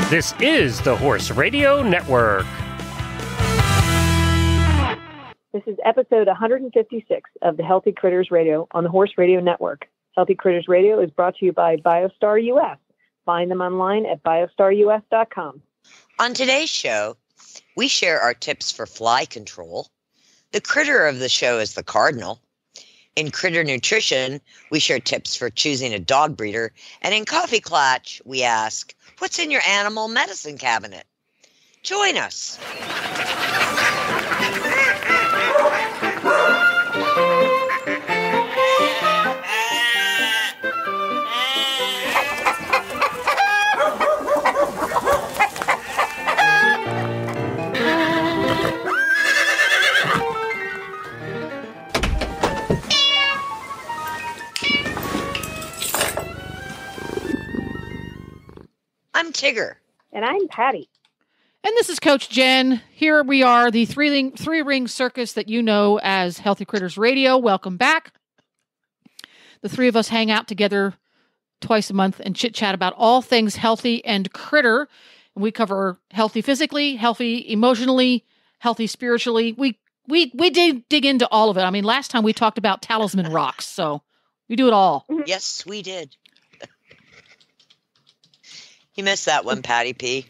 This is the Horse Radio Network. This is episode 156 of the Healthy Critters Radio on the Horse Radio Network. Healthy Critters Radio is brought to you by Biostar US. Find them online at biostarus.com. On today's show, we share our tips for fly control. The critter of the show is the Cardinal. In Critter Nutrition, we share tips for choosing a dog breeder. And in Coffee Klatch, we ask, what's in your animal medicine cabinet? Join us. I'm Tigger. And I'm Patty. And this is Coach Jen. Here we are, the three-ring circus that you know as Healthy Critters Radio. Welcome back. The three of us hang out together twice a month and chit-chat about all things healthy and critter. And we cover healthy physically, healthy emotionally, healthy spiritually. We did dig into all of it. I mean, last time we talked about talisman rocks, so we do it all. Yes, we did. You missed that one, Patty P.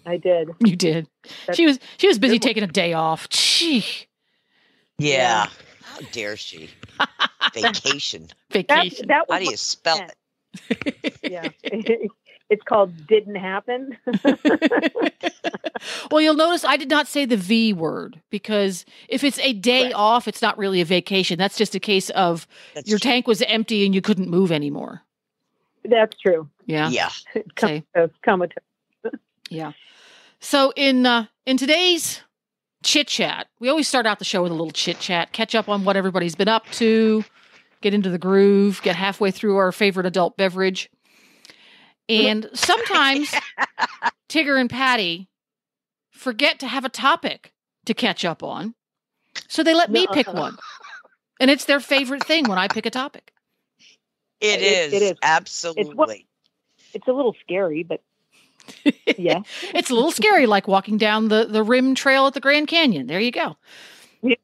I did. You did. She was busy taking a day off. Gee. Yeah. How dare she? Vacation. Vacation. That How do you spell it? Yeah. It's called didn't happen. Well, you'll notice I did not say the V word because if it's a day off, it's not really a vacation. That's just a case of your tank was empty and you couldn't move anymore. That's true. Yeah. Yeah. Comatose. Yeah. So in today's chit chat, we always start out the show with a little chit chat, catch up on what everybody's been up to, get into the groove, get halfway through our favorite adult beverage. And sometimes Tigger and Patty forget to have a topic to catch up on. So they let me pick one. And it's their favorite thing when I pick a topic. It is. Absolutely. It's a little scary, but yeah. It's a little scary, like walking down the rim trail at the Grand Canyon. There you go. Yeah.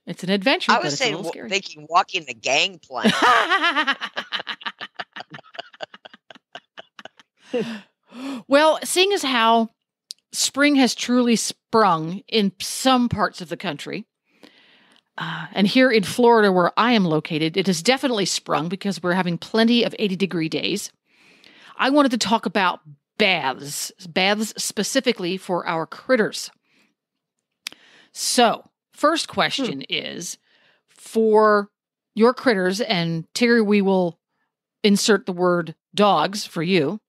It's an adventure. I was thinking walking the gangplank. Well, seeing as how spring has truly sprung in some parts of the country, and here in Florida, where I am located, it has definitely sprung because we're having plenty of 80-degree days. I wanted to talk about baths specifically for our critters. So, first question is, for your critters, and Tigger, we will insert the word dogs for you.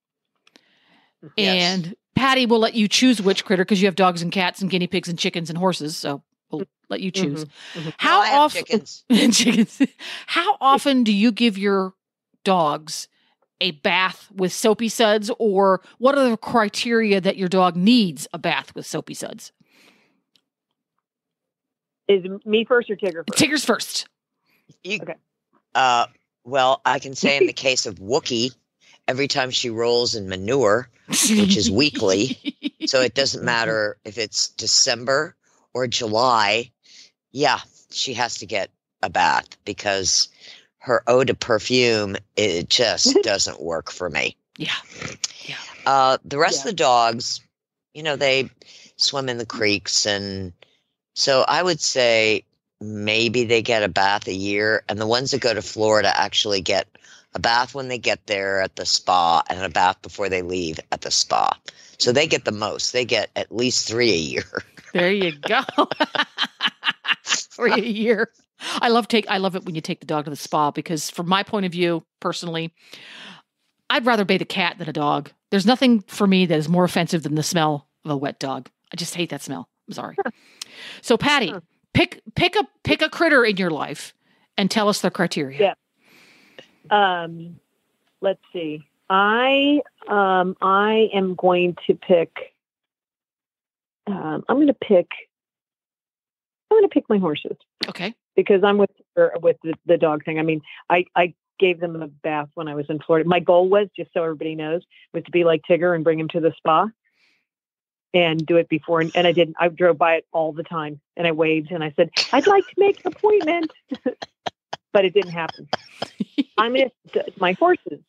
Yes. And Patty will let you choose which critter because you have dogs and cats and guinea pigs and chickens and horses. So we'll let you choose. Mm-hmm. How I have often? Chickens. Chickens. How often do you give your dogs a bath with soapy suds, or what are the criteria that your dog needs a bath with soapy suds? Is me first or Tigger first? Tigger's first. Okay. Well, I can say in the case of Wookie, every time she rolls in manure, which is weekly, so it doesn't matter if it's December or July, yeah, she has to get a bath because her eau de perfume, it just doesn't work for me. Yeah. The rest of the dogs, they swim in the creeks, and so I would say maybe they get a bath a year, and the ones that go to Florida actually get a bath when they get there at the spa and a bath before they leave at the spa. So they get the most. They get at least 3 a year. There you go. 3 a year. I love it when you take the dog to the spa because from my point of view, personally, I'd rather bathe a cat than a dog. There's nothing for me that is more offensive than the smell of a wet dog. I just hate that smell. I'm sorry. So Patty, pick a critter in your life and tell us the criteria. Yeah. Let's see. I am going to pick. I'm going to pick my horses. Okay. Because I'm with the dog thing. I mean, I gave them a bath when I was in Florida. My goal was, just so everybody knows, was to be like Tigger and bring him to the spa and do it before. And I didn't. I drove by it all the time, and I waved and I said, I'd like to make an appointment. But it didn't happen. I miss my horses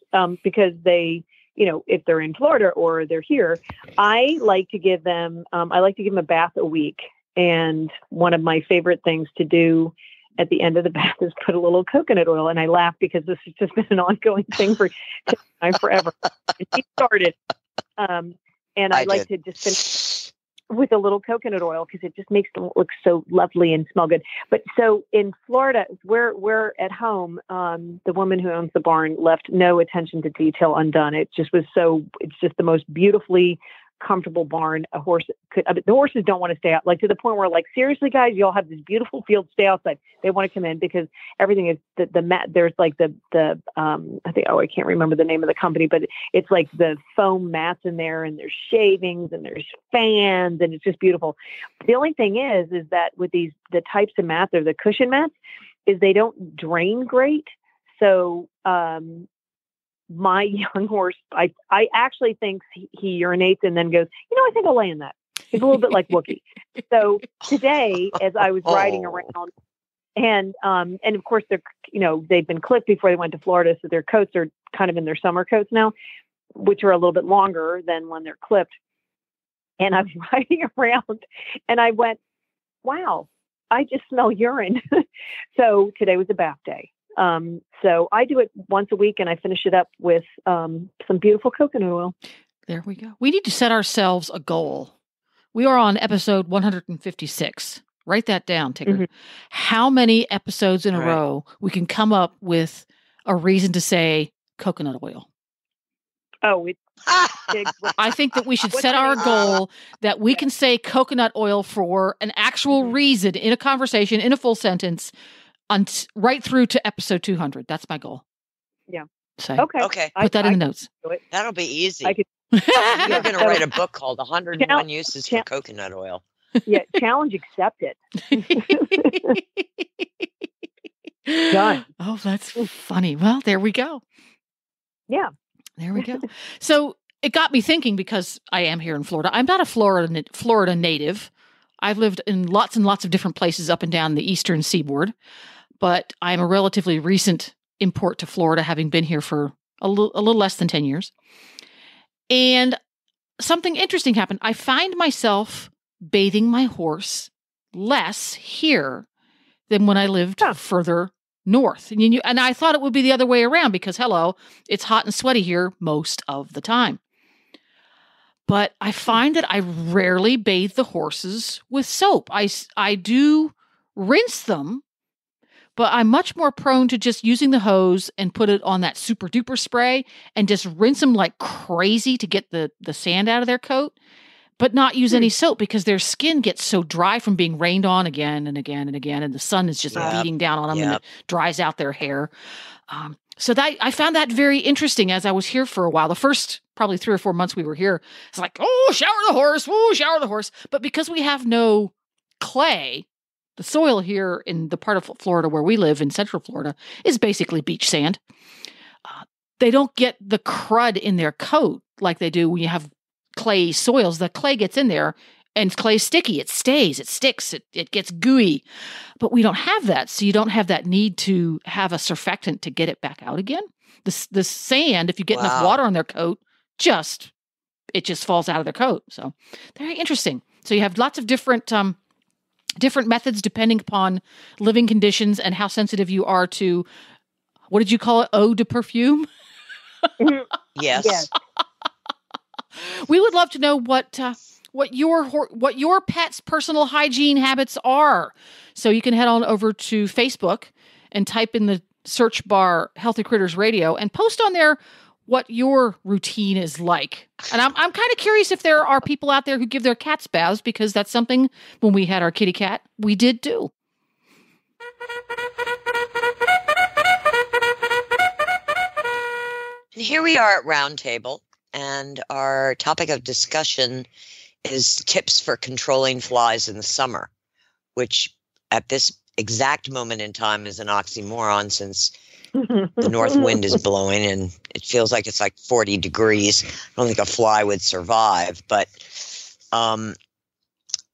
because they, if they're in Florida or they're here, I like to give them a bath a week. And one of my favorite things to do at the end of the bath is put a little coconut oil. And I laugh because this has just been an ongoing thing for forever. And he started. And I like to just finish with a little coconut oil because it just makes them look so lovely and smell good. But so in Florida, we're at home. The woman who owns the barn left no attention to detail undone. It's just the most beautifully comfortable barn a horse could. I mean, the horses don't want to stay out, like to the point where, like, seriously, guys, you all have this beautiful field, stay outside. They want to come in because everything is the mat. There's like the I think, I can't remember the name of the company, but it's like the foam mats in there, and there's shavings and there's fans, and it's just beautiful. The only thing is that with the types of mats, or the cushion mats, is they don't drain great. So, my young horse, I actually think he urinates and then goes, I think I'll lay in that. He's a little bit like Wookie. So today, as I was riding around, and of course they've been clipped before they went to Florida, so their coats are kind of in their summer coats now, which are a little bit longer than when they're clipped. And I was riding around, and I went, wow, I just smell urine. So today was a bath day. So I do it once a week, and I finish it up with some beautiful coconut oil. There we go. We need to set ourselves a goal. We are on episode 156. Write that down, Tigger. Mm-hmm. How many episodes in a row we can come up with a reason to say coconut oil? Oh, it's I think that we should set our goal that we can say coconut oil for an actual reason in a conversation, in a full sentence, right through to episode 200. That's my goal. Yeah. So, okay. Put that in the notes. That'll be easy. You're going to write a book called 101 Uses for Coconut Oil. Yeah. Challenge accepted. Done. Oh, that's funny. Well, there we go. Yeah. There we go. So it got me thinking, because I am here in Florida. I'm not a Florida native. I've lived in lots and lots of different places up and down the eastern seaboard, but I'm a relatively recent import to Florida, having been here for a little less than 10 years. And something interesting happened. I find myself bathing my horse less here than when I lived further north. And I thought it would be the other way around because, it's hot and sweaty here most of the time. But I find that I rarely bathe the horses with soap. I do rinse them, but I'm much more prone to just using the hose and put it on that super duper spray and just rinse them like crazy to get the sand out of their coat, but not use any soap because their skin gets so dry from being rained on again and again and again, and the sun is just beating down on them and it dries out their hair. So I found that very interesting as I was here for a while. The first probably 3 or 4 months we were here, it's like, shower the horse. But because we have no clay, the soil here in the part of Florida where we live in Central Florida is basically beach sand. They don't get the crud in their coat like they do when you have clay soils. The clay gets in there and clay's sticky. It stays, it sticks, it gets gooey. But we don't have that. So you don't have that need to have a surfactant to get it back out again. The sand, if you get enough water on their coat, it just falls out of their coat. So very interesting. So you have lots of different methods depending upon living conditions and how sensitive you are to, what did you call it? Eau de perfume? Yes. We would love to know what your pet's personal hygiene habits are. So you can head on over to Facebook and type in the search bar Healthy Critters Radio and post on there what your routine is like. And I'm kind of curious if there are people out there who give their cats baths, because that's something when we had our kitty cat, we did do. And here we are at Roundtable, and our topic of discussion is tips for controlling flies in the summer, which at this exact moment in time is an oxymoron, since the north wind is blowing and it feels like it's like 40 degrees. I don't think a fly would survive, but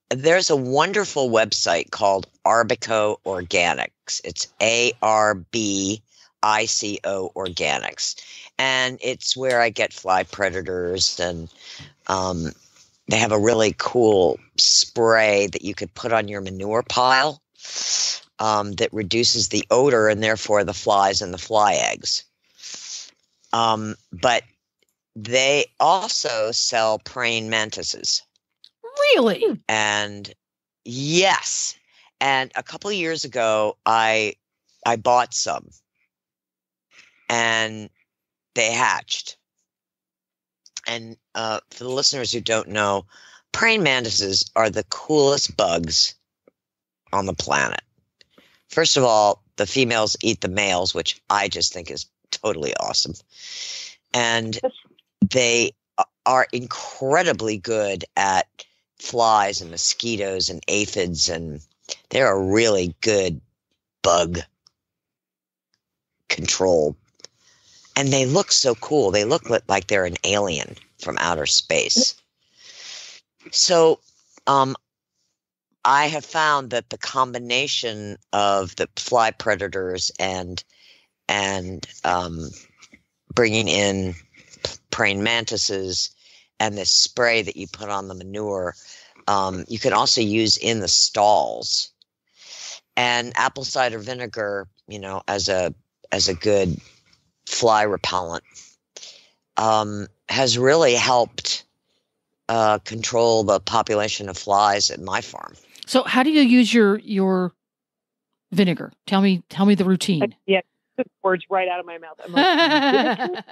there's a wonderful website called Arbico Organics. It's ARBICO Organics. And it's where I get fly predators, and they have a really cool spray that you could put on your manure pile that reduces the odor and therefore the flies and the fly eggs. But they also sell praying mantises. Really? And yes. And a couple of years ago, I bought some, and they hatched. And for the listeners who don't know, praying mantises are the coolest bugs on the planet. First of all, the females eat the males, which I just think is totally awesome. And they are incredibly good at flies and mosquitoes and aphids, and they're a really good bug control. And they look so cool. They look like they're an alien from outer space. So I have found that the combination of the fly predators and bringing in praying mantises and this spray that you put on the manure, you can also use in the stalls. And apple cider vinegar, as a good fly repellent, has really helped control the population of flies at my farm. So how do you use your vinegar? Tell me the routine. Yeah, took words right out of my mouth. I'm like,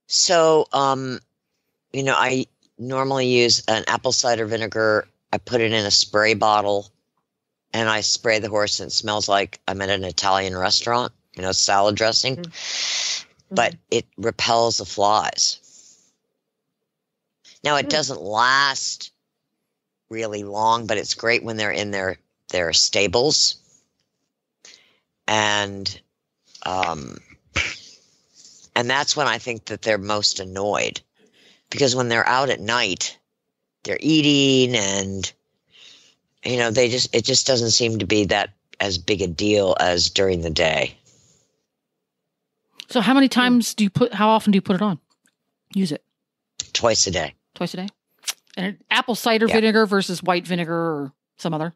So, I normally use an apple cider vinegar. I put it in a spray bottle, and I spray the horse, and it smells like I'm at an Italian restaurant, salad dressing. Mm-hmm. But it repels the flies. Now, it doesn't last really long, but it's great when they're in their stables. And that's when I think that they're most annoyed, because when they're out at night, they're eating, and it just doesn't seem to be that as big a deal as during the day. So how many times how often do you put it on? Use it? Twice a day. Twice a day? And apple cider vinegar versus white vinegar or some other?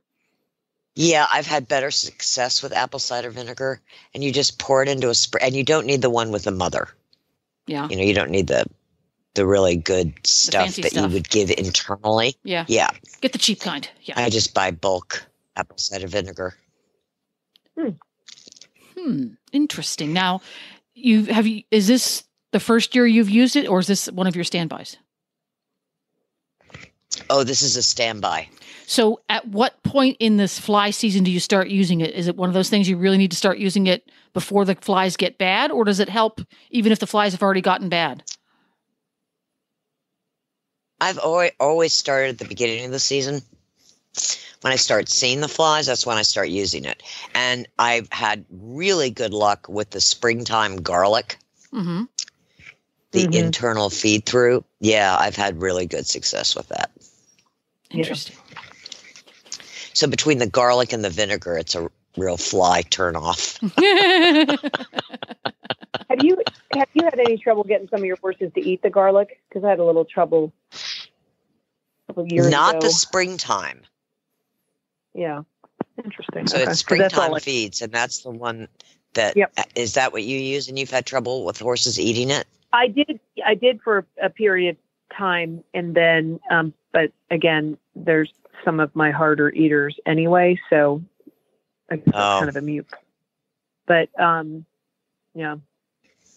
Yeah, I've had better success with apple cider vinegar, and you just pour it into a spray, and you don't need the one with the mother. Yeah. You don't need the really good stuff that you would give internally. Yeah. Yeah. Get the cheap kind. Yeah. I just buy bulk apple cider vinegar. Interesting. Now, is this the first year you've used it, or is this one of your standbys? Oh, this is a standby. So at what point in this fly season do you start using it? Is it one of those things you really need to start using it before the flies get bad, or does it help even if the flies have already gotten bad? I've always started at the beginning of the season. When I start seeing the flies, that's when I start using it. And I've had really good luck with the springtime garlic, the internal feed through. Yeah, I've had really good success with that. Interesting. So between the garlic and the vinegar, it's a real fly turn off. Have you had any trouble getting some of your horses to eat the garlic? Because I had a little trouble a couple of years ago. Not the springtime. Yeah. Interesting. So it's springtime feeds, and that's the one that is that what you use, and you've had trouble with horses eating it? I did for a period of time, and then but again, there's some of my harder eaters anyway, so I guess it's kind of a mute. But and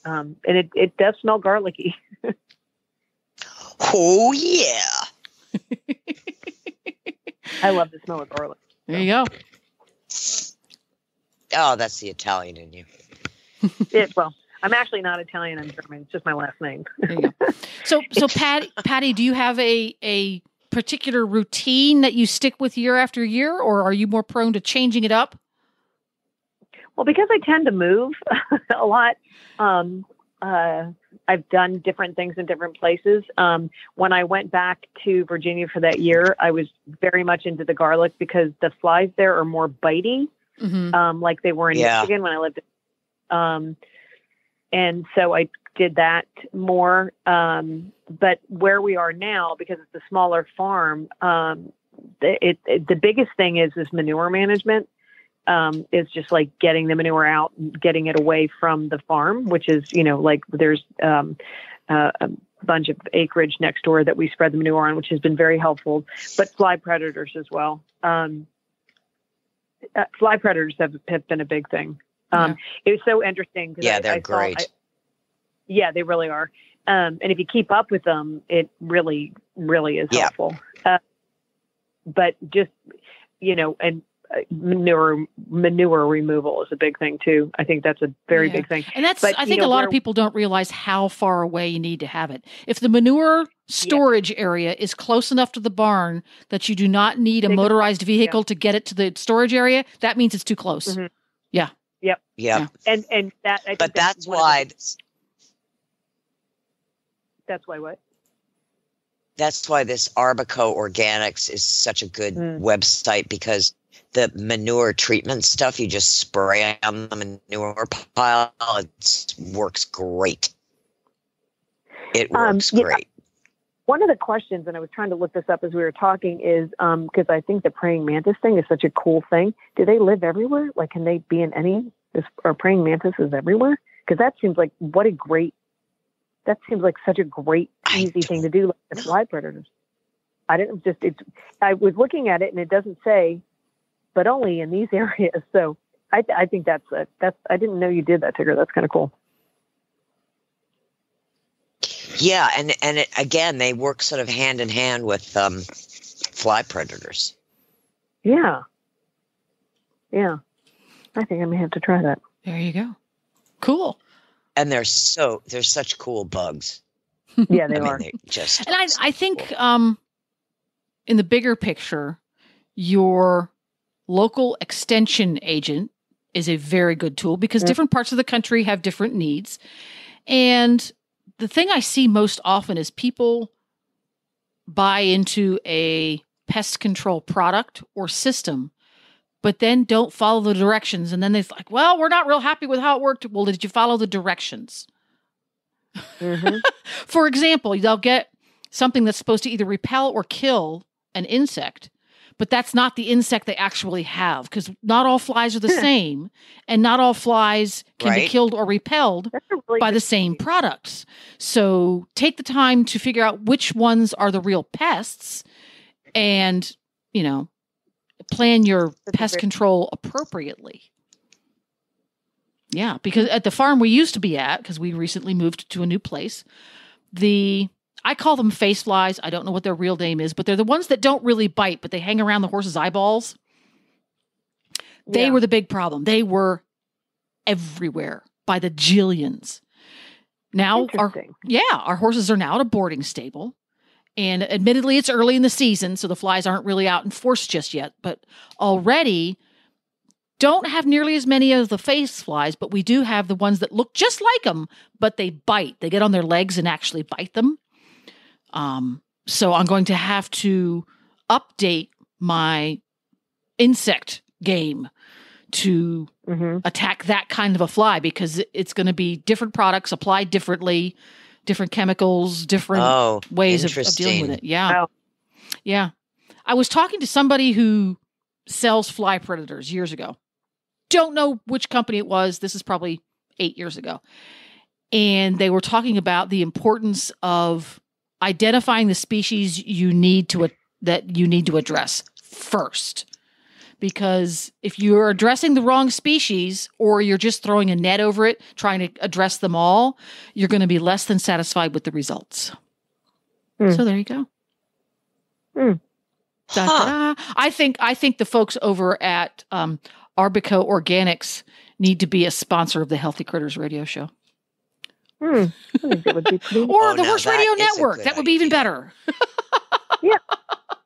it does smell garlicky. Oh yeah. I love the smell of garlic. There you go. Oh, that's the Italian in you. Well, I'm actually not Italian. I'm German. It's just my last name. There you go. So Patty, do you have a particular routine that you stick with year after year, or are you more prone to changing it up? Well, because I tend to move a lot, I've done different things in different places. When I went back to Virginia for that year, I was very much into the garlic because the flies there are more bitey, like they were in Michigan when I lived. And so I did that more. But where we are now, because it's a smaller farm, the biggest thing is manure management. Is just like getting the manure out and getting it away from the farm, which is, like there's a bunch of acreage next door that we spread the manure on, which has been very helpful, but fly predators as well. Fly predators have been a big thing. It was so interesting. They're great. They really are. And if you keep up with them, it really, really is helpful. But just, and manure removal is a big thing too. I think that's a very big thing. And I think a lot of people don't realize how far away you need to have it. If the manure storage area is close enough to the barn that you do not need a motorized vehicle to get it to the storage area, that means it's too close. Mm-hmm. Yeah. Yep. Yeah. And that, I think that's why. That's why what? That's why this Arbico Organics is such a good website, because the manure treatment stuff, you just spray on the manure pile. It works great. It works great. One of the questions, and I was trying to look this up as we were talking, is because I think the praying mantis thing is such a cool thing. Do they live everywhere? Like, can they be in are praying mantises everywhere? Because that seems like such a great, easy thing to do, like the fly predators. I was looking at it and it doesn't say, but only in these areas. So I think that's I didn't know you did that, Tigger. That's kind of cool. Yeah. And again, they work sort of hand in hand with fly predators. Yeah. Yeah. I think I may have to try that. There you go. Cool. And they're such cool bugs. Yeah, they are. And I think in the bigger picture, your local extension agent is a very good tool, because different parts of the country have different needs. And the thing I see most often is people buy into a pest control product or system, but then don't follow the directions. And then they're like, well, we're not real happy with how it worked. Well, did you follow the directions? Mm-hmm. For example, they'll get something that's supposed to either repel or kill an insect, but that's not the insect they actually have, because not all flies are the same, and not all flies can be killed or repelled by the same products. So take the time to figure out which ones are the real pests and, plan your pest control appropriately. Yeah, because at the farm we used to be at, because we recently moved to a new place, I call them face flies. I don't know what their real name is, but they're the ones that don't really bite, but they hang around the horse's eyeballs. They were the big problem. They were everywhere by the jillions. Now, our horses are now at a boarding stable. And admittedly, it's early in the season, so the flies aren't really out in force just yet. But already don't have nearly as many of the face flies, but we do have the ones that look just like them, but they bite. They get on their legs and actually bite them. So I'm going to have to update my insect game to attack that kind of a fly, because it's going to be different products applied differently, different chemicals, different ways of dealing with it. Yeah. Wow. Yeah. I was talking to somebody who sells fly predators years ago. Don't know which company it was. This is probably 8 years ago. And they were talking about the importance of identifying the species you need to address first. Because if you're addressing the wrong species, or you're just throwing a net over it, trying to address them all, you're going to be less than satisfied with the results. So there you go. I think the folks over at Arbico Organics need to be a sponsor of the Healthy Critters radio show. I think that would be pretty. Or the Horse Radio Network. That would be even better. Yeah.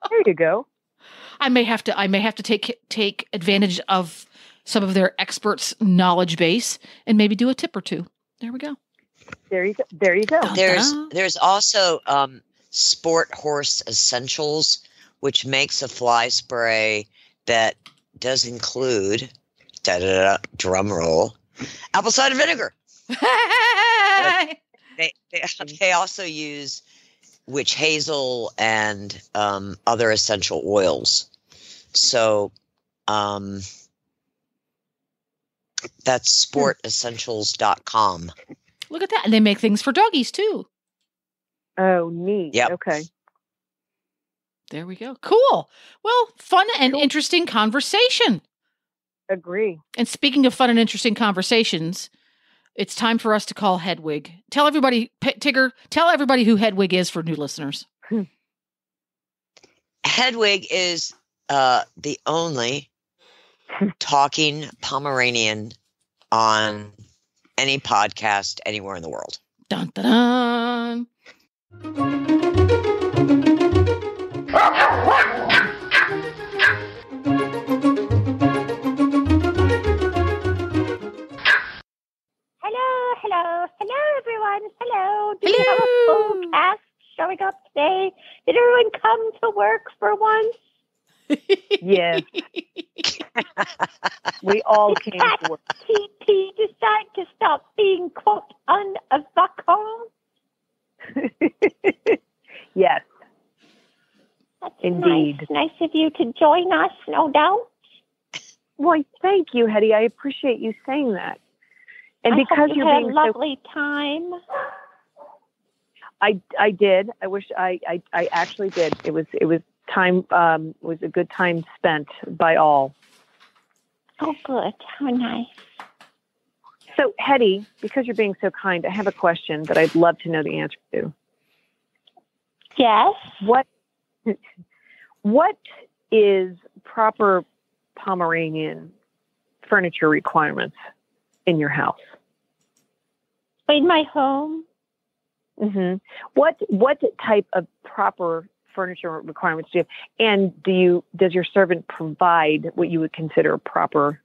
There you go. I may have to take advantage of some of their experts' knowledge base and maybe do a tip or two. There we go. There you go. There you go. There's also Sport Horse Essentials, which makes a fly spray that does include drum roll apple cider vinegar. They also use witch hazel and other essential oils. So that's sportessentials.com. Look at that. And they make things for doggies too. Oh, neat. Yep. Okay. There we go. Cool. Well, fun and interesting conversation. Agree. And speaking of fun and interesting conversations, it's time for us to call Hedwig. Tell everybody, Tigger, tell everybody who Hedwig is for new listeners. Hedwig is the only talking Pomeranian on any podcast anywhere in the world. Dun, dun, dun. Hello, everyone. Hello. Do you have a full cast showing up today? Did everyone come to work for once? Yes. We all came to work. TP decide to stop being, quote, unavailable? Yes. That's indeed. Nice of you to join us, no doubt. Well, thank you, Hetty. I appreciate you saying that. And I because hope you you're had being a lovely time. I did. I wish I actually did. It was time was a good time spent by all. Oh, good. How nice. So, Hetty, because you're being so kind, I have a question that I'd love to know the answer to. Yes. What is proper Pomeranian furniture requirements in your house? In my home? Mm-hmm. What type of proper furniture requirements do you have? And does your servant provide what you would consider proper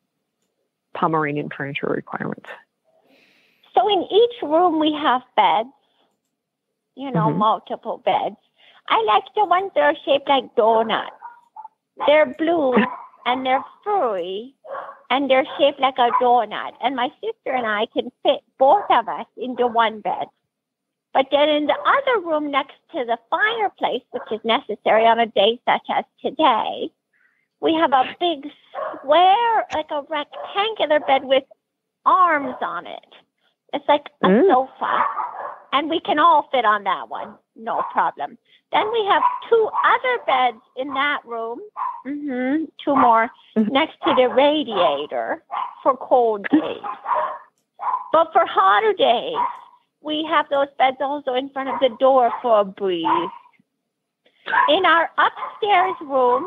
Pomeranian furniture requirements? So in each room we have beds, multiple beds. I like the ones that are shaped like donuts. They're blue and they're furry and they're shaped like a donut. And my sister and I can fit both of us into one bed. But then in the other room next to the fireplace, which is necessary on a day such as today, we have a big square, like a rectangular bed with arms on it. It's like a sofa. And we can all fit on that one. No problem. Then we have two other beds in that room. Two more next to the radiator for cold days. But for hotter days, we have those beds also in front of the door for a breeze. In our upstairs room,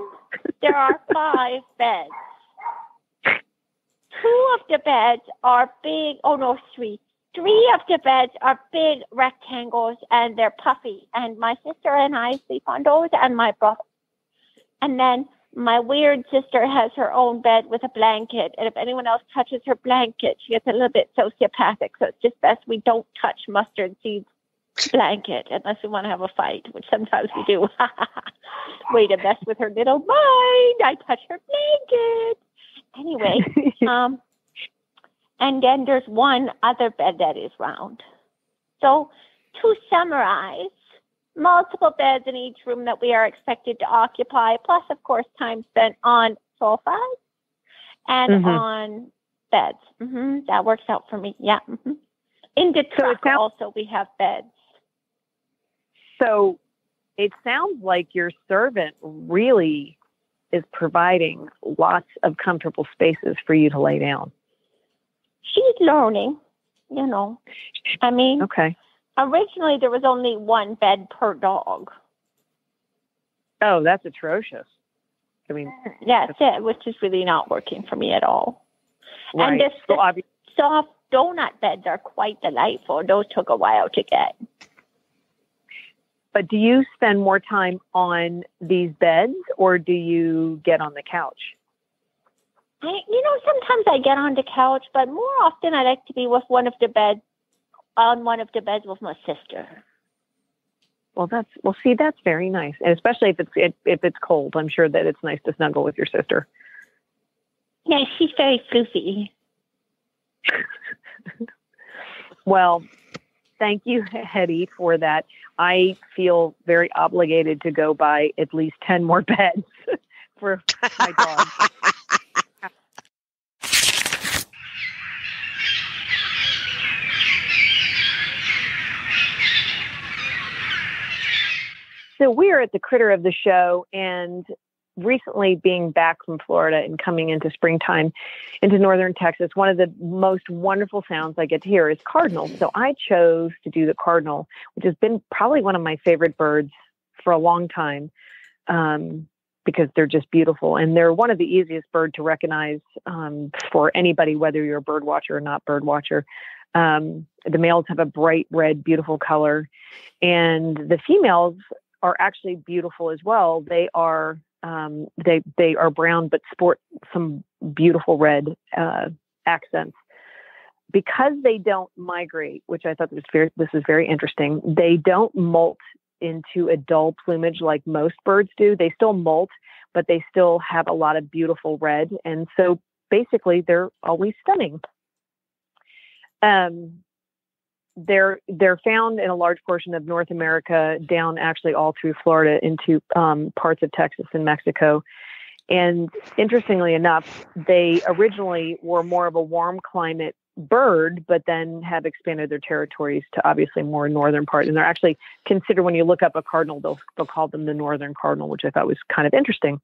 there are 5 beds. 2 of the beds are big. Oh, no, 3. 3 of the beds are big rectangles and they're puffy. And my sister and I sleep on those and my brother. And then my weird sister has her own bed with a blanket. And if anyone else touches her blanket, she gets a little bit sociopathic. So it's just best we don't touch Mustard Seed's blanket unless we want to have a fight, which sometimes we do. Way to mess with her little mind. I touch her blanket. Anyway, and then there's one other bed that is round. So to summarize, multiple beds in each room that we are expected to occupy, plus, of course, time spent on sofas and on beds. That works out for me. Yeah. In the truck also we have beds. So it sounds like your servant really is providing lots of comfortable spaces for you to lay down. She's learning, I mean, okay. Originally there was only 1 bed per dog. Oh, that's atrocious. I mean, that's it, which is really not working for me at all. Right. And the soft donut beds are quite delightful. Those took a while to get. But do you spend more time on these beds or do you get on the couch? Sometimes I get on the couch, but more often I like to be with one of the beds with my sister. Well, that's very nice, and especially if it's cold. I'm sure that it's nice to snuggle with your sister. Yeah, she's very floofy. Well, thank you, Hetty, for that. I feel very obligated to go buy at least 10 more beds for my dog. So we are at the critter of the show, and recently being back from Florida and coming into springtime into northern Texas, one of the most wonderful sounds I get to hear is cardinals. So I chose to do the cardinal, which has been probably one of my favorite birds for a long time, because they're just beautiful. And they're one of the easiest bird to recognize for anybody, whether you're a bird watcher or not bird watcher. The males have a bright red, beautiful color, and the females are actually beautiful as well. They are they are brown but sport some beautiful red accents. Because they don't migrate, which I thought this is very interesting. They don't molt into a dull plumage like most birds do. They still molt, but they still have a lot of beautiful red, and so basically they're always stunning. They're found in a large portion of North America, down actually all through Florida into parts of Texas and Mexico. And interestingly enough, they originally were more of a warm climate bird, but then have expanded their territories to obviously more northern part. And they're actually considered, when you look up a cardinal, they'll call them the northern cardinal, which I thought was kind of interesting.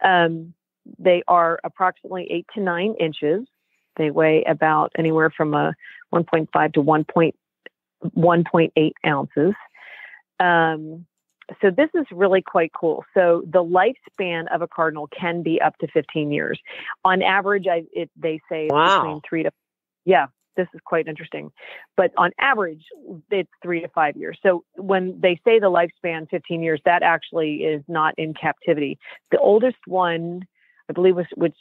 They are approximately 8 to 9 inches. They weigh about anywhere from 1.5 to 1.8 ounces. So this is really quite cool. So the lifespan of a cardinal can be up to 15 years. On average, they say it's between 3 to, yeah, this is quite interesting. But on average, it's 3 to 5 years. So when they say the lifespan 15 years, that actually is not in captivity. The oldest one, I believe,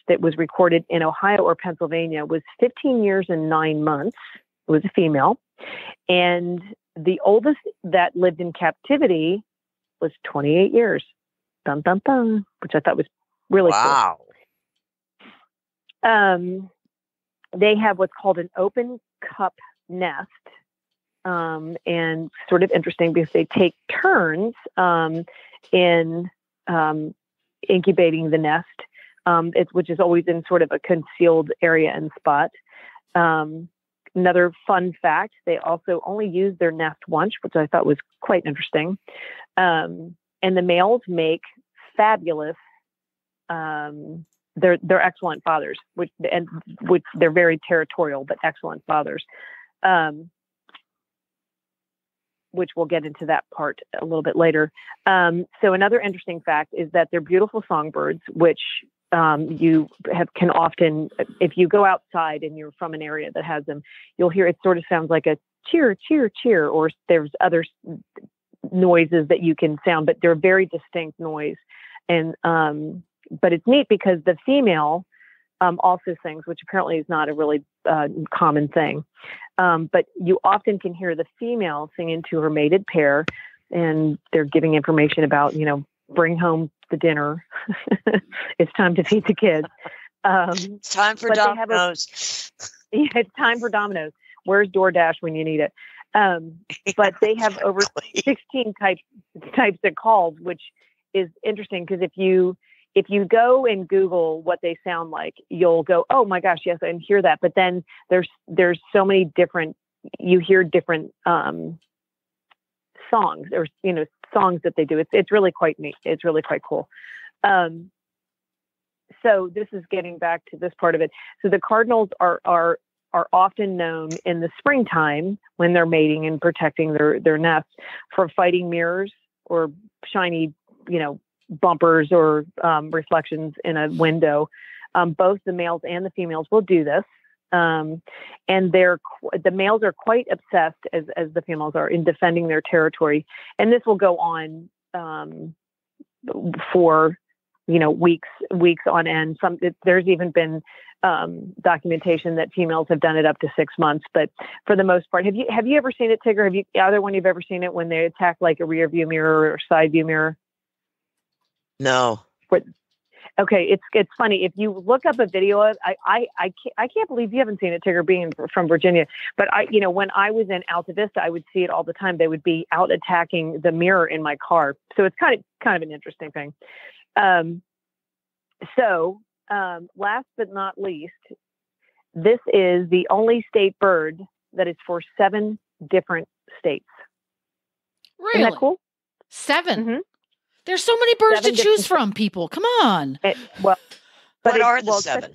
that was recorded in Ohio or Pennsylvania, was 15 years and 9 months. It was a female. And the oldest that lived in captivity was 28 years. Dun, dun, dun, which I thought was really cool. They have what's called an open cup nest. And sort of interesting because they take turns in incubating the nest, which is always in sort of a concealed area and spot. Another fun fact, they also only use their nest once, which I thought was quite interesting. And the males make fabulous, they're excellent fathers, which they're very territorial, but excellent fathers, which we'll get into that part a little bit later. So another interesting fact is that they're beautiful songbirds, which can often, if you go outside and you're from an area that has them, you'll hear it sort of sounds like a cheer, cheer, cheer, or there's other noises that you can sound, but they're a very distinct noise. And, but it's neat because the female also sings, which apparently is not a really common thing. But you often can hear the female singing to her mated pair, and they're giving information about, bring home the dinner. It's time to feed the kids. It's time for Domino's. It's time for Domino's. Where's DoorDash when you need it? But they have over 16 types of calls, which is interesting because if you go and Google what they sound like, you'll go, oh my gosh, yes, I can hear that. But then there's so many different, you hear different songs or songs that they do. It's really quite neat. It's really quite cool. So this is getting back to this part of it. So the cardinals are often known in the springtime when they're mating and protecting their nests for fighting mirrors or shiny, bumpers or reflections in a window. Both the males and the females will do this. And the males are quite obsessed, as the females are, in defending their territory. And this will go on for weeks on end. There's even been documentation that females have done it up to 6 months. But for the most part, have you ever seen it, Tigger? Have you either one you've ever seen it when they attack like a rear view mirror or side view mirror? No. Okay, it's funny if you look up a video of. I can't believe you haven't seen it, Tigger, being from Virginia. But when I was in Alta Vista, I would see it all the time. They would be out attacking the mirror in my car. So it's kind of an interesting thing. Last but not least, this is the only state bird that is for 7 different states. Really? Isn't that cool? 7. Mm-hmm. There's so many birds 7 to choose from, people. Come on. What are the 7?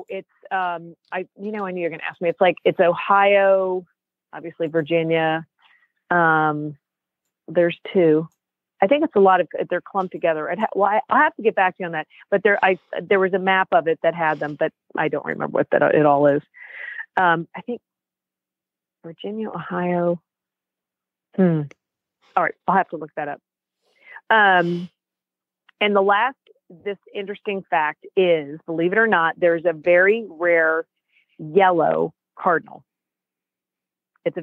It's I knew you were going to ask me. It's Ohio, obviously Virginia. There's 2. I think it's a lot of, they're clumped together. I'll have to get back to you on that. But there was a map of it that had them, but I don't remember what it all is. I think Virginia, Ohio. All right, I'll have to look that up. And this interesting fact is, believe it or not, there's a very rare yellow cardinal. It's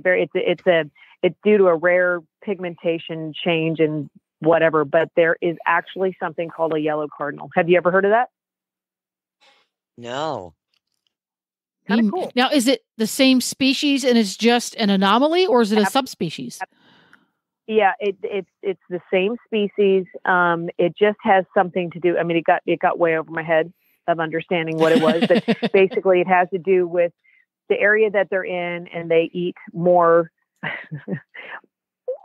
due to a rare pigmentation change and whatever, but there is actually something called a yellow cardinal. Have you ever heard of that? No. Kind of cool. Now, is it the same species and it's just an anomaly, or is it a subspecies? Yeah, it's the same species. It just has something to do. I mean, it got way over my head of understanding what it was, but basically it has to do with the area that they're in, and they eat more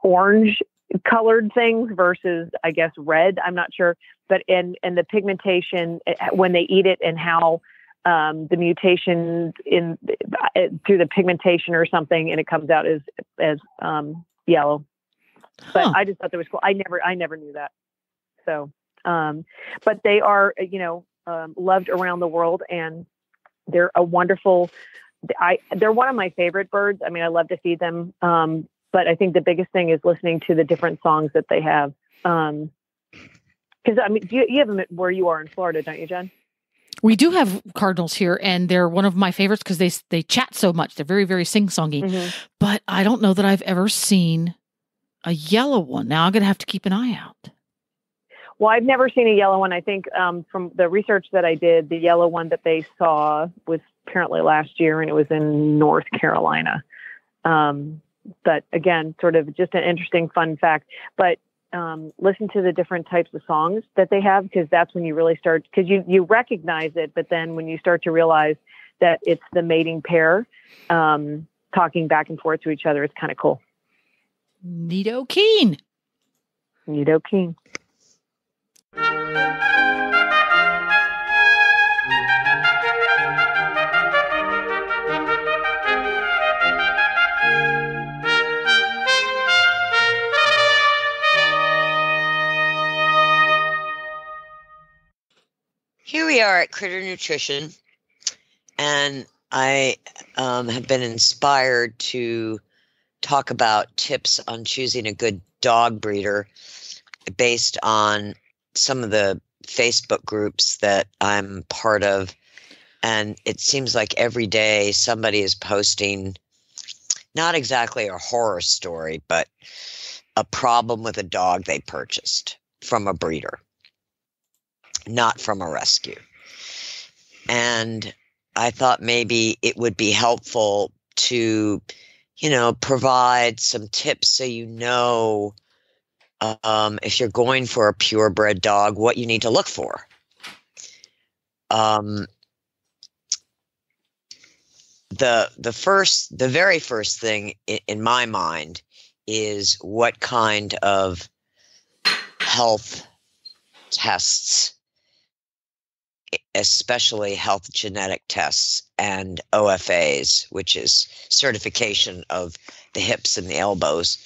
orange colored things versus, I guess, red. I'm not sure, but and the pigmentation when they eat it, and how the mutation through the pigmentation or something, and it comes out as yellow. But I just thought that was cool. I never knew that. So, but they are, loved around the world, and they're a wonderful. They're one of my favorite birds. I mean, I love to feed them. But I think the biggest thing is listening to the different songs that they have. Because you have them where you are in Florida, don't you, Jen? We do have cardinals here, and they're one of my favorites because they chat so much. They're very, very sing-songy. Mm-hmm. But I don't know that I've ever seen a yellow one. Now I'm going to have to keep an eye out. Well, I've never seen a yellow one. I think from the research that I did, the yellow one that they saw was apparently last year, and it was in North Carolina. But again, sort of just an interesting fun fact. But listen to the different types of songs that they have, because that's when you really start, because you recognize it, but then when you start to realize that it's the mating pair talking back and forth to each other, it's kind of cool. Neato Keen. Neato Keen. Here we are at Critter Nutrition, and I have been inspired to talk about tips on choosing a good dog breeder based on some of the Facebook groups that I'm part of. And it seems like every day somebody is posting not exactly a horror story, but a problem with a dog they purchased from a breeder, not from a rescue. And I thought maybe it would be helpful to provide some tips so if you're going for a purebred dog, what you need to look for. The very first thing in my mind is what kind of health tests, especially health genetic tests and OFAs, which is certification of the hips and the elbows,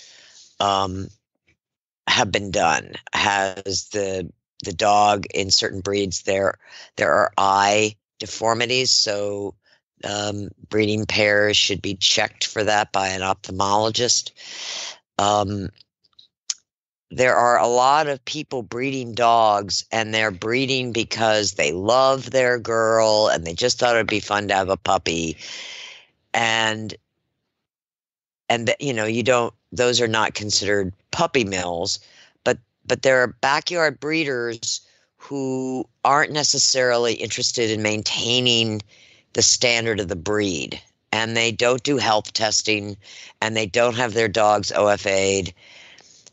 have been done. Has the dog in certain breeds, there are eye deformities, so breeding pairs should be checked for that by an ophthalmologist. there are a lot of people breeding dogs, and they're breeding because they love their girl and they just thought it'd be fun to have a puppy. And you don't, those are not considered puppy mills, but there are backyard breeders who aren't necessarily interested in maintaining the standard of the breed, and they don't do health testing, and they don't have their dogs OFA'd.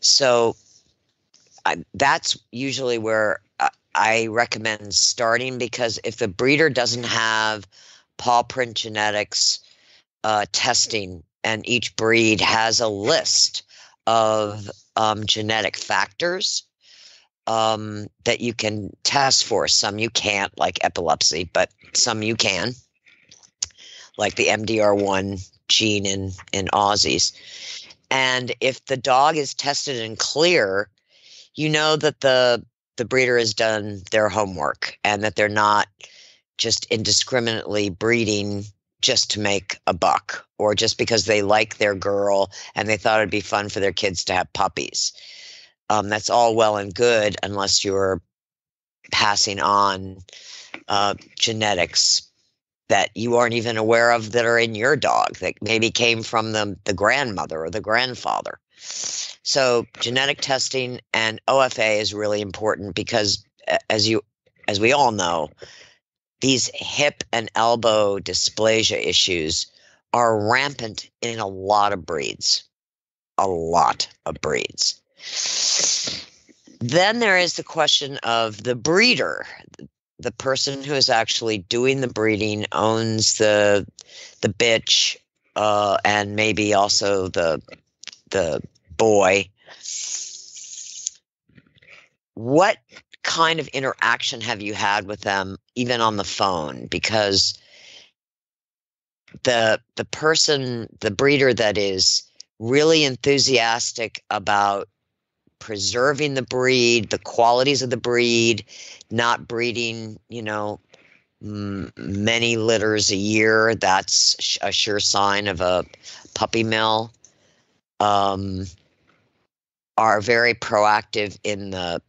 So that's usually where I recommend starting, because if the breeder doesn't have paw print genetics testing, and each breed has a list of genetic factors that you can test for. Some you can't, like epilepsy, but some you can, like the MDR1 gene in Aussies. And if the dog is tested and clear, you know that the breeder has done their homework, and that they're not just indiscriminately breeding just to make a buck, or just because they like their girl and they thought it'd be fun for their kids to have puppies. That's all well and good, unless you're passing on genetics that you aren't even aware of that are in your dog, that maybe came from the grandmother or the grandfather. So genetic testing and OFA is really important, because as we all know, these hip and elbow dysplasia issues are rampant in a lot of breeds. Then there is the question of the breeder. The person who is actually doing the breeding owns the bitch, and maybe also the boy. What kind of interaction have you had with them, even on the phone? Because the person, the breeder that is really enthusiastic about preserving the breed, the qualities of the breed, not breeding, many litters a year, that's a sure sign of a puppy mill, are very proactive in the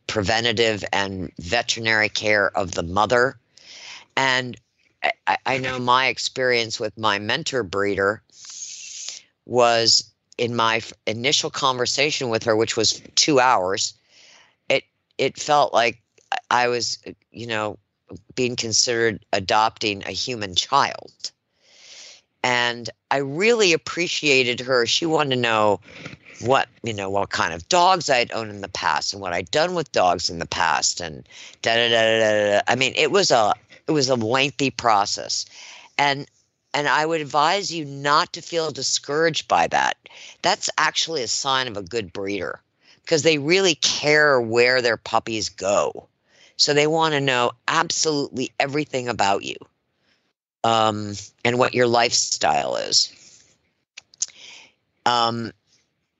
preventative and veterinary care of the mother. And I know my experience with my mentor breeder was, in my initial conversation with her, which was 2 hours, it felt like I was, being considered adopting a human child. And I really appreciated her. She wanted to know what kind of dogs I'd owned in the past, and what I'd done with dogs in the past, and da da da da da. I mean, it was a lengthy process, and I would advise you not to feel discouraged by that. That's actually a sign of a good breeder, because they really care where their puppies go. So they want to know absolutely everything about you, and what your lifestyle is.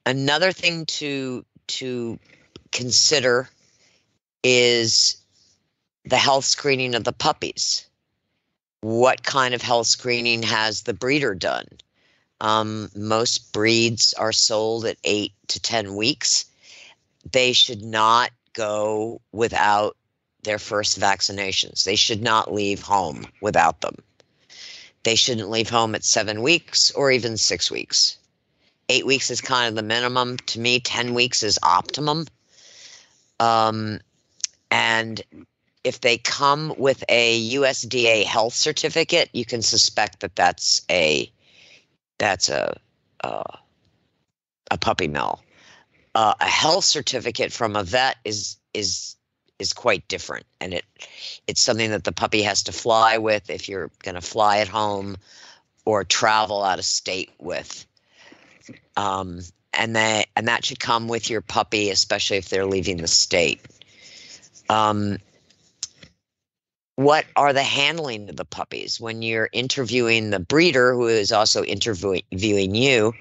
Another thing to consider is the health screening of the puppies. What kind of health screening has the breeder done? Most breeds are sold at 8 to 10 weeks. They should not go without their first vaccinations. They should not leave home without them. They shouldn't leave home at 7 weeks or even 6 weeks. 8 weeks is kind of the minimum. To me, 10 weeks is optimum. And if they come with a USDA health certificate, you can suspect that that's a puppy mill. A health certificate from a vet is quite different, and it's something that the puppy has to fly with if you're going to fly at home or travel out of state with. And that should come with your puppy, especially if they're leaving the state. What are the handling of the puppies? When you're interviewing the breeder, who is also interviewing you,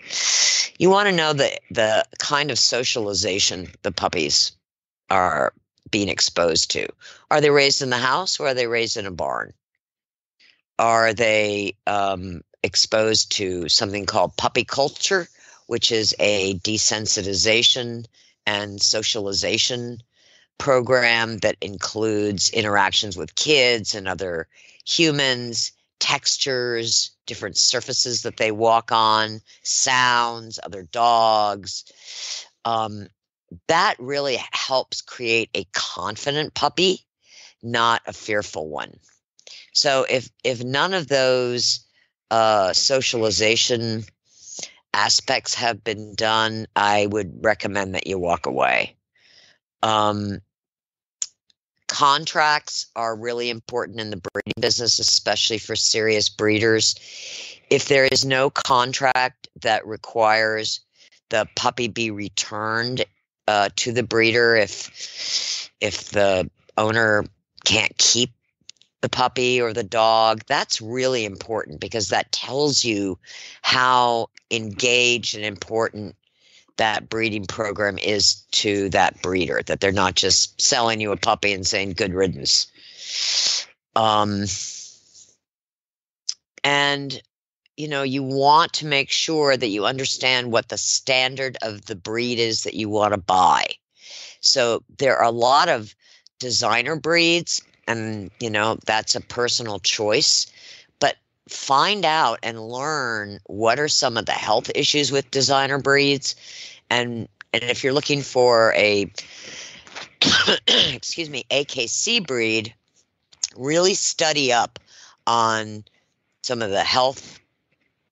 you want to know the kind of socialization the puppies are being exposed to. Are they raised in the house, or are they raised in a barn? Are they exposed to something called puppy culture, which is a desensitization and socialization program that includes interactions with kids and other humans, textures, different surfaces that they walk on, sounds, other dogs. That really helps create a confident puppy, not a fearful one. So if none of those socialization aspects have been done, I would recommend that you walk away. Contracts are really important in the breeding business, especially for serious breeders. If there is no contract that requires the puppy be returned to the breeder, if the owner can't keep the puppy or the dog, that's really important, because that tells you how engaged and important that breeding program is to that breeder, that they're not just selling you a puppy and saying good riddance. And you want to make sure that you understand what the standard of the breed is that you want to buy. So there are a lot of designer breeds, and that's a personal choice, but find out and learn what are some of the health issues with designer breeds. And if you're looking for a AKC breed, really study up on some of the health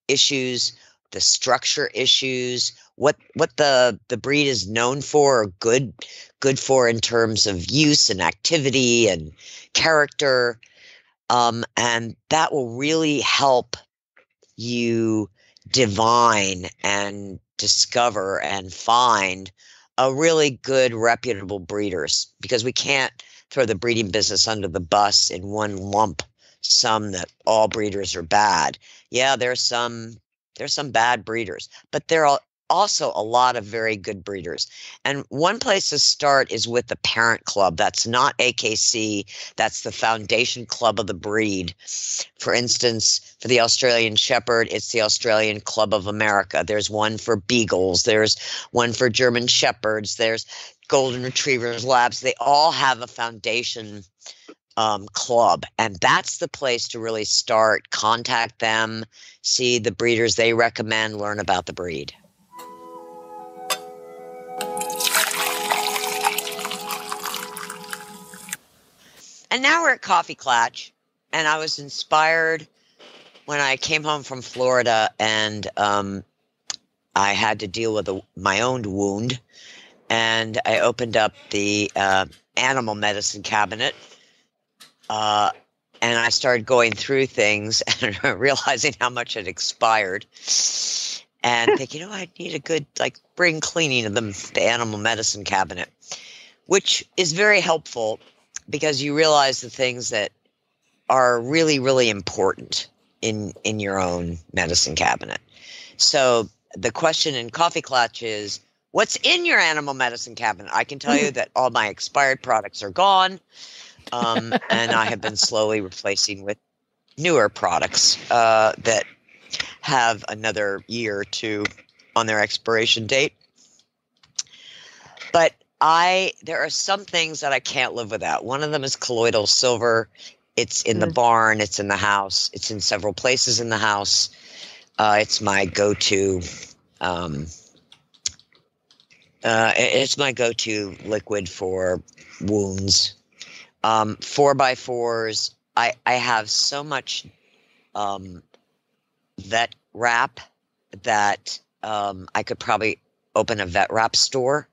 issues, the structure issues, what the breed is known for, or good for in terms of use and activity and character, and that will really help you divine and discover and find a really good, reputable breeders, because we can't throw the breeding business under the bus in one lump sum that all breeders are bad. Yeah, there's some bad breeders, but there are also a lot of very good breeders. And one place to start is with the parent club. That's not AKC. That's the foundation club of the breed. For instance, for the Australian Shepherd, it's the Australian Club of America. There's one for Beagles. There's one for German Shepherds. There's Golden Retrievers, Labs. They all have a foundation club, and that's the place to really start. Contact them, see the breeders they recommend, learn about the breed. And now we're at Coffee Klatch, and I was inspired when I came home from Florida, and I had to deal with my own wound, and I opened up the animal medicine cabinet, and I started going through things and realizing how much had expired, and thinking, I need a good spring cleaning of the animal medicine cabinet, which is very helpful, because you realize the things that are really, really important in your own medicine cabinet. So the question in Coffee Klatch is, what's in your animal medicine cabinet? I can tell you that all my expired products are gone, and I have been slowly replacing with newer products that have another year or two on their expiration date. But there are some things that I can't live without. One of them is colloidal silver. It's in the barn. It's in the house. It's in several places in the house. It's my go-to. It's my go-to liquid for wounds. 4x4s. I have so much vet wrap that I could probably open a vet wrap store.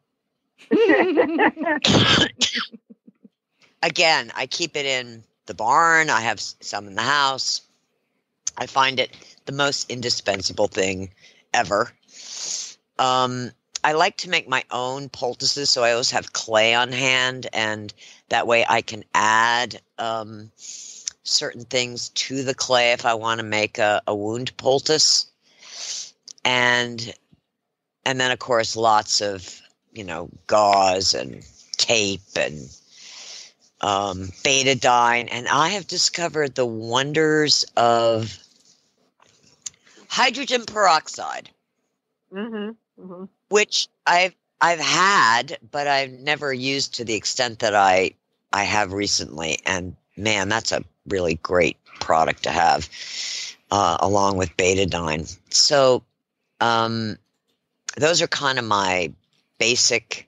Again, I keep it in the barn. I have some in the house. I find it the most indispensable thing ever. I like to make my own poultices, so I always have clay on hand, and that way I can add certain things to the clay if I want to make a wound poultice. And then, of course, lots of gauze and tape and betadine. And I have discovered the wonders of hydrogen peroxide, which I've I've had, but I've never used to the extent that I have recently. And man, that's a really great product to have, along with betadine. So, those are kind of my basic,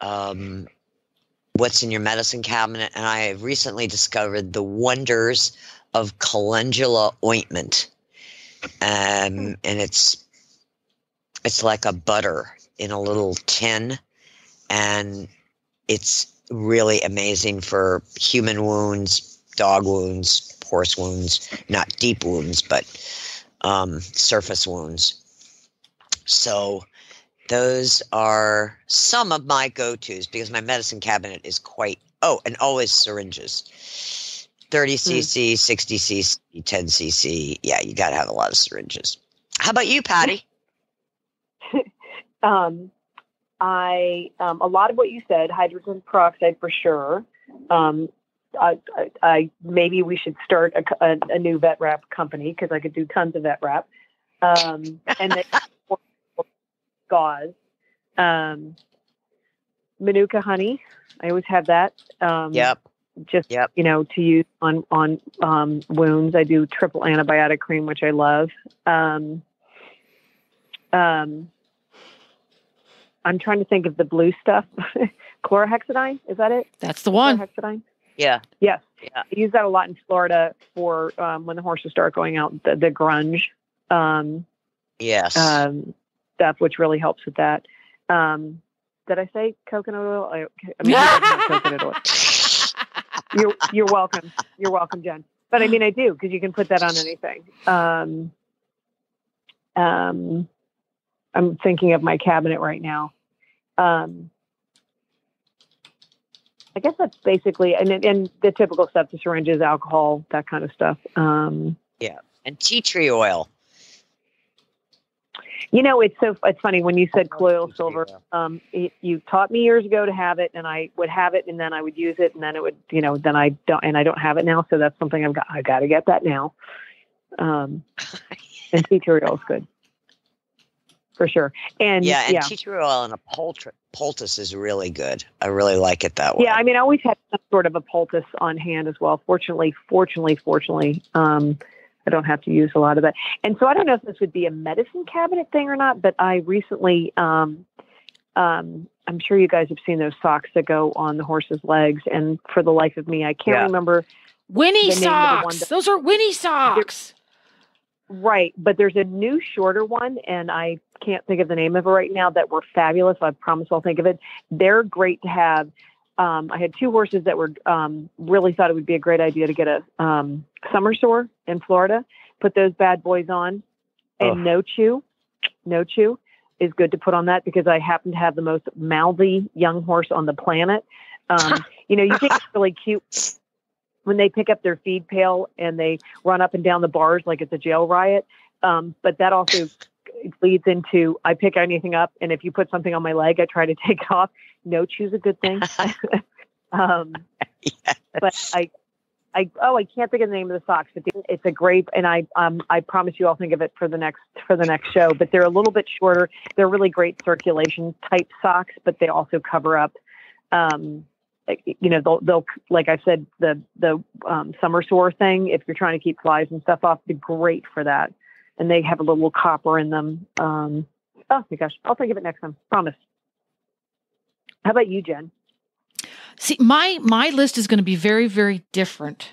what's in your medicine cabinet. And I have recently discovered the wonders of calendula ointment. And it's like a butter in a little tin, and it's really amazing for human wounds, dog wounds, horse wounds, not deep wounds, but surface wounds. So those are some of my go-tos, because my medicine cabinet is and always syringes. 30 cc, 60 cc, 10 cc. Yeah, you got to have a lot of syringes. How about you, Patty? A lot of what you said, hydrogen peroxide for sure. I maybe we should start a new vet wrap company, because I could do tons of vet wrap. And then gauze, Manuka honey. I always have that. Just to use on wounds. I do triple antibiotic cream, which I love. I'm trying to think of the blue stuff. Chlorhexidine, is that it? That's the one. Chlorhexidine? Yeah. Yes. Yeah. I use that a lot in Florida for when the horses start going out, the grunge stuff, which really helps with that. Did I say coconut oil? I mean, coconut oil. You're welcome. You're welcome, Jen. But I mean, I do, because you can put that on anything. I'm thinking of my cabinet right now. I guess that's basically, and the typical stuff, the syringes, alcohol, that kind of stuff. And tea tree oil. It's funny when you said colloidal silver. You taught me years ago to have it, and I would have it, and then I would use it, and then it would, then I don't have it now. So that's something I got to get that now. And tea tree oil is good. For sure. And tea tree oil and a poultice is really good. I really like it that way. Yeah, I mean, I always had some sort of a poultice on hand as well. Fortunately, I don't have to use a lot of that. And so I don't know if this would be a medicine cabinet thing or not, but I recently, I'm sure you guys have seen those socks that go on the horse's legs. And for the life of me, I can't remember. Winnie socks. Those are Winnie socks. Right. But there's a new shorter one, and I can't think of the name of it right now, that were fabulous. I promise I'll think of it. They're great to have. I had two horses that were really thought it would be a great idea to get a summer sore in Florida, put those bad boys on, and no chew is good to put on that, because I happen to have the most mouthy young horse on the planet. You think it's really cute when they pick up their feed pail and they run up and down the bars like it's a jail riot. But that also leads into, I pick anything up, and if you put something on my leg, I try to take it off. No chew's a good thing. But I can't think of the name of the socks, but it's a grape, and I promise you I'll think of it for the next show. But they're a little bit shorter. They're really great circulation type socks, but they also cover up. They'll like I said, the summer sore thing. If you're trying to keep flies and stuff off, they're great for that. And they have a little copper in them. Oh my gosh, I'll think of it next time. Promise. How about you, Jen? See, my list is going to be very, very different.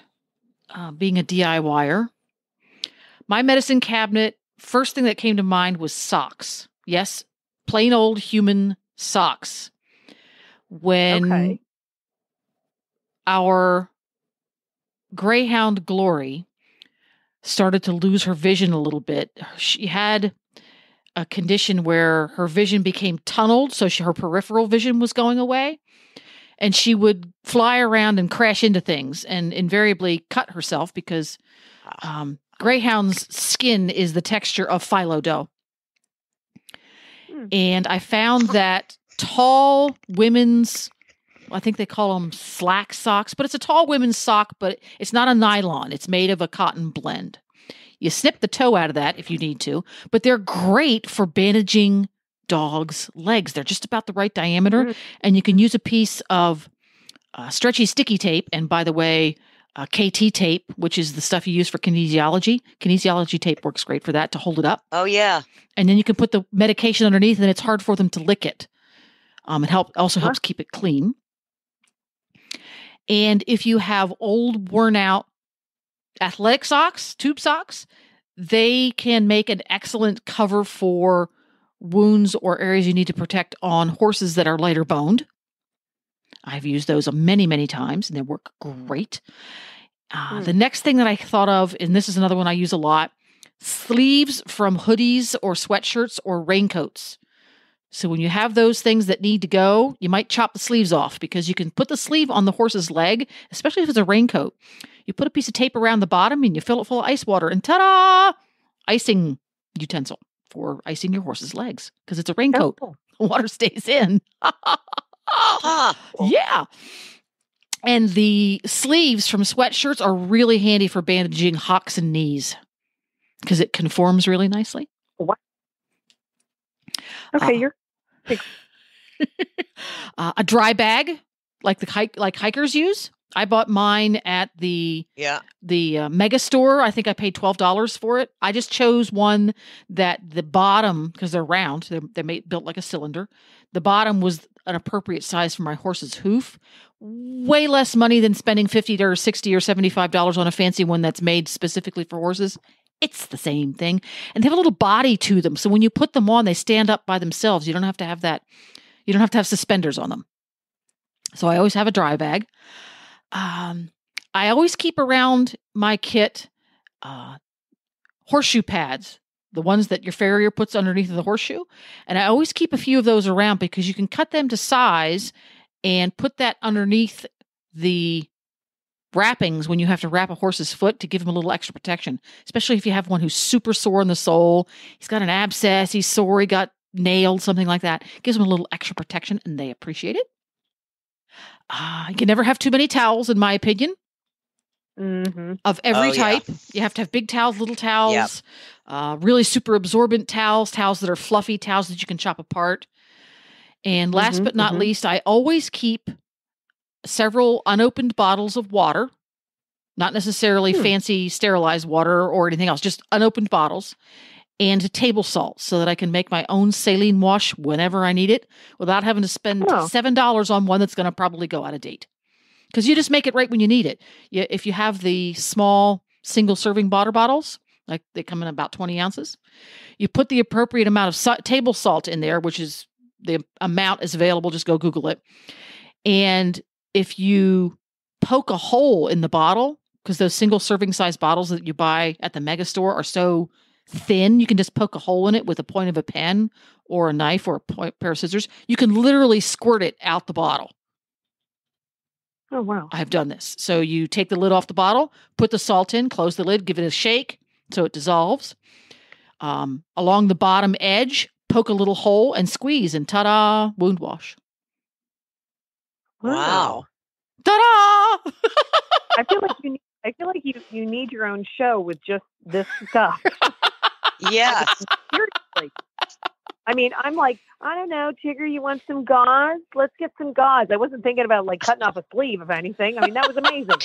Being a DIYer, my medicine cabinet, first thing that came to mind was socks. Yes, plain old human socks. When our greyhound Glory started to lose her vision a little bit, she had a condition where her vision became tunneled, so her peripheral vision was going away, and she would fly around and crash into things and invariably cut herself, because greyhound's skin is the texture of phyllo dough. And I found that tall women's, I think they call them slack socks, but it's a tall women's sock, but it's not a nylon. It's made of a cotton blend. You snip the toe out of that if you need to, but they're great for bandaging dog's legs. They're just about the right diameter, and you can use a piece of stretchy sticky tape. And by the way, KT tape, which is the stuff you use for kinesiology. Kinesiology tape works great for that, to hold it up. Oh, yeah. And then you can put the medication underneath, and it's hard for them to lick it. It also helps keep it clean. And if you have old, worn out athletic socks, tube socks, they can make an excellent cover for wounds or areas you need to protect on horses that are lighter boned. I've used those many, many times, and they work great. The next thing that I thought of, and this is another one I use a lot, sleeves from hoodies or sweatshirts or raincoats. So when you have those things that need to go, you might chop the sleeves off, because you can put the sleeve on the horse's leg, especially if it's a raincoat. You put a piece of tape around the bottom and you fill it full of ice water, and ta-da! Icing utensil for icing your horse's legs, because it's a raincoat. Oh. Water stays in. Yeah. And the sleeves from sweatshirts are really handy for bandaging hocks and knees, because it conforms really nicely. What? Okay, you're a dry bag, like hikers use. I bought mine at the mega store. I think I paid $12 for it. I just chose one that the bottom, because they're round, they're built like a cylinder. The bottom was an appropriate size for my horse's hoof. Way less money than spending $50 or $60 or $75 on a fancy one that's made specifically for horses. It's the same thing. And they have a little body to them. So when you put them on, they stand up by themselves. You don't have to have that. You don't have to have suspenders on them. So I always have a dry bag. I always keep around my kit horseshoe pads, the ones that your farrier puts underneath of the horseshoe. And I always keep a few of those around, because you can cut them to size and put that underneath the wrappings when you have to wrap a horse's foot, to give him a little extra protection, especially if you have one who's super sore in the sole. He's got an abscess, he's sore, he got nailed, something like that. Gives them a little extra protection, and they appreciate it. You can never have too many towels, in my opinion, of every type. Yeah. You have to have big towels, little towels, really super absorbent towels that are fluffy, towels that you can chop apart. And last but not least, I always keep several unopened bottles of water, not necessarily fancy sterilized water or anything else, just unopened bottles, and table salt, so that I can make my own saline wash whenever I need it without having to spend $7 on one that's going to probably go out of date. Because you just make it right when you need it. If you have the small single serving water bottles, like they come in about 20 ounces, you put the appropriate amount of table salt in there, which is the amount is available. Just go Google it. And if you poke a hole in the bottle, because those single serving size bottles that you buy at the mega store are so thin, you can just poke a hole in it with a point of a pen or a knife or a pair of scissors. You can literally squirt it out the bottle. Oh, wow. I've done this. So you take the lid off the bottle, put the salt in, close the lid, give it a shake so it dissolves. Along the bottom edge, poke a little hole and squeeze, and ta-da, wound wash. Wow. Ta-da! I feel like you need your own show with just this stuff. Yes. Seriously. I mean, I'm like, I don't know, Tigger, you want some gauze? Let's get some gauze. I wasn't thinking about like cutting off a sleeve, if anything. I mean, that was amazing.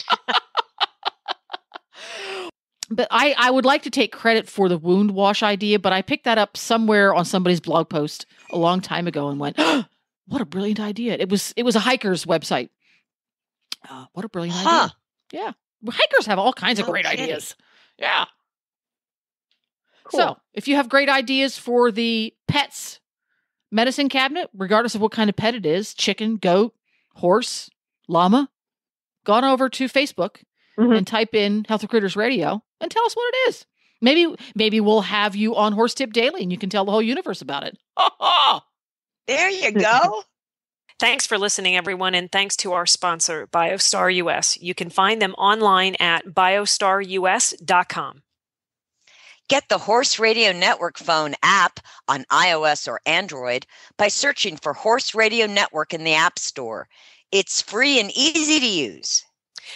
But I would like to take credit for the wound wash idea, but I picked that up somewhere on somebody's blog post a long time ago and went, oh, what a brilliant idea. It was a hiker's website. What a brilliant idea. Yeah. Well, hikers have all kinds of great ideas. Yeah. Cool. So if you have great ideas for the pet's medicine cabinet, regardless of what kind of pet it is, chicken, goat, horse, llama, go on over to Facebook and type in Healthy Critters Radio and tell us what it is. Maybe we'll have you on Horse Tip Daily and you can tell the whole universe about it. There you go. Thanks for listening, everyone, and thanks to our sponsor, Biostar US. You can find them online at biostarus.com. Get the Horse Radio Network phone app on iOS or Android by searching for Horse Radio Network in the App Store. It's free and easy to use.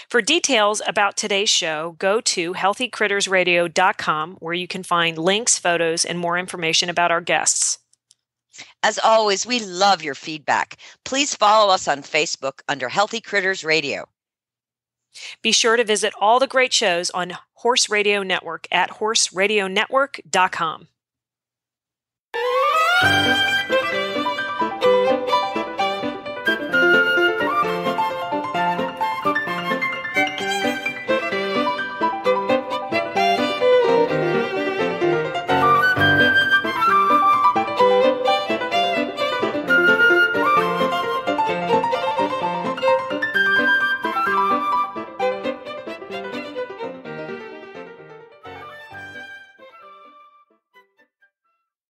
For details about today's show, go to healthycrittersradio.com, where you can find links, photos, and more information about our guests. As always, we love your feedback. Please follow us on Facebook under Healthy Critters Radio. Be sure to visit all the great shows on Horse Radio Network at horseradionetwork.com.